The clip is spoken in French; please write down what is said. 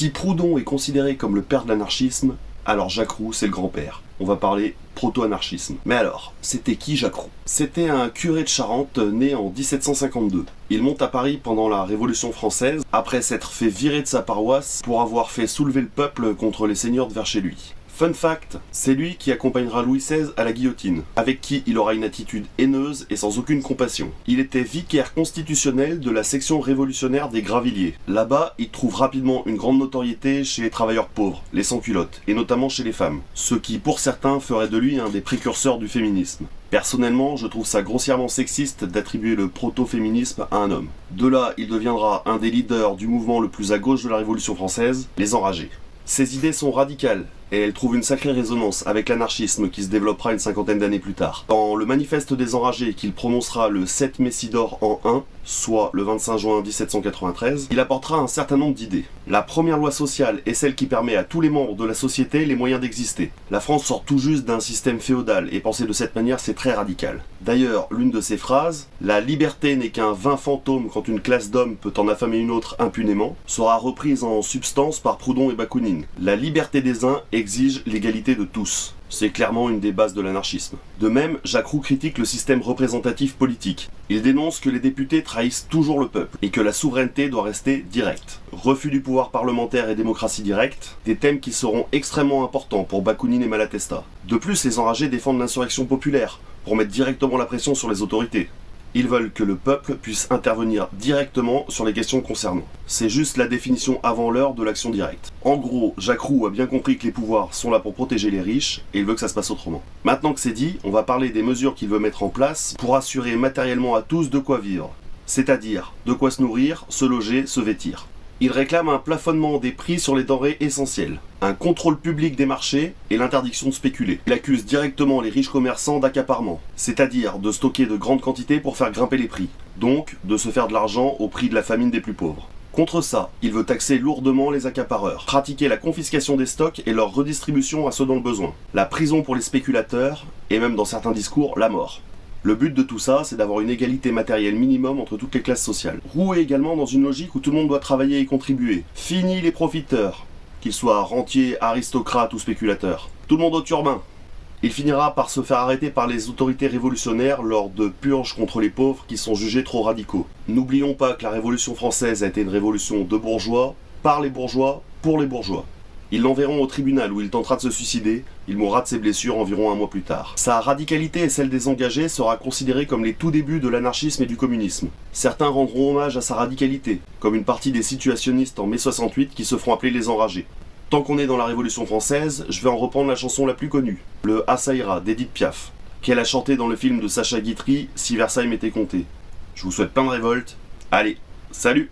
Si Proudhon est considéré comme le père de l'anarchisme, alors Jacques Roux c'est le grand-père. On va parler proto-anarchisme. Mais alors, c'était qui Jacques Roux? C'était un curé de Charente né en 1752. Il monte à Paris pendant la Révolution française, après s'être fait virer de sa paroisse pour avoir fait soulever le peuple contre les seigneurs de vers chez lui. Fun fact, c'est lui qui accompagnera Louis XVI à la guillotine, avec qui il aura une attitude haineuse et sans aucune compassion. Il était vicaire constitutionnel de la section révolutionnaire des Gravilliers. Là-bas, il trouve rapidement une grande notoriété chez les travailleurs pauvres, les sans-culottes, et notamment chez les femmes, ce qui pour certains ferait de lui un des précurseurs du féminisme. Personnellement, je trouve ça grossièrement sexiste d'attribuer le proto-féminisme à un homme. De là, il deviendra un des leaders du mouvement le plus à gauche de la Révolution française, les Enragés. Ses idées sont radicales, et elles trouvent une sacrée résonance avec l'anarchisme qui se développera une cinquantaine d'années plus tard. Dans le manifeste des Enragés qu'il prononcera le 7 Messidor en 1, soit le 25 juin 1793, il apportera un certain nombre d'idées. La première loi sociale est celle qui permet à tous les membres de la société les moyens d'exister. La France sort tout juste d'un système féodal, et penser de cette manière c'est très radical. D'ailleurs, l'une de ses phrases, « La liberté n'est qu'un vain fantôme quand une classe d'hommes peut en affamer une autre impunément », sera reprise en substance par Proudhon et Bakounine. La liberté des uns exige l'égalité de tous. C'est clairement une des bases de l'anarchisme. De même, Jacques Roux critique le système représentatif politique. Il dénonce que les députés trahissent toujours le peuple et que la souveraineté doit rester directe. Refus du pouvoir parlementaire et démocratie directe, des thèmes qui seront extrêmement importants pour Bakounine et Malatesta. De plus, les Enragés défendent l'insurrection populaire pour mettre directement la pression sur les autorités. Ils veulent que le peuple puisse intervenir directement sur les questions concernant. C'est juste la définition avant l'heure de l'action directe. En gros, Jacques Roux a bien compris que les pouvoirs sont là pour protéger les riches, et il veut que ça se passe autrement. Maintenant que c'est dit, on va parler des mesures qu'il veut mettre en place pour assurer matériellement à tous de quoi vivre. C'est-à-dire, de quoi se nourrir, se loger, se vêtir. Il réclame un plafonnement des prix sur les denrées essentielles, un contrôle public des marchés et l'interdiction de spéculer. Il accuse directement les riches commerçants d'accaparement, c'est-à-dire de stocker de grandes quantités pour faire grimper les prix, donc de se faire de l'argent au prix de la famine des plus pauvres. Contre ça, il veut taxer lourdement les accapareurs, pratiquer la confiscation des stocks et leur redistribution à ceux dans le besoin, la prison pour les spéculateurs et même dans certains discours, la mort. Le but de tout ça, c'est d'avoir une égalité matérielle minimum entre toutes les classes sociales. Roux est également dans une logique où tout le monde doit travailler et contribuer. Fini les profiteurs, qu'ils soient rentiers, aristocrates ou spéculateurs. Tout le monde au turbin. Il finira par se faire arrêter par les autorités révolutionnaires lors de purges contre les pauvres qui sont jugés trop radicaux. N'oublions pas que la Révolution française a été une révolution de bourgeois, par les bourgeois, pour les bourgeois. Ils l'enverront au tribunal où il tentera de se suicider, il mourra de ses blessures environ un mois plus tard. Sa radicalité et celle des engagés sera considérée comme les tout débuts de l'anarchisme et du communisme. Certains rendront hommage à sa radicalité, comme une partie des situationnistes en mai 68 qui se feront appeler les Enragés. Tant qu'on est dans la Révolution française, je vais en reprendre la chanson la plus connue, le Ah ça ira d'Edith Piaf, qu'elle a chanté dans le film de Sacha Guitry, Si Versailles m'était compté. Je vous souhaite plein de révoltes. Allez, salut!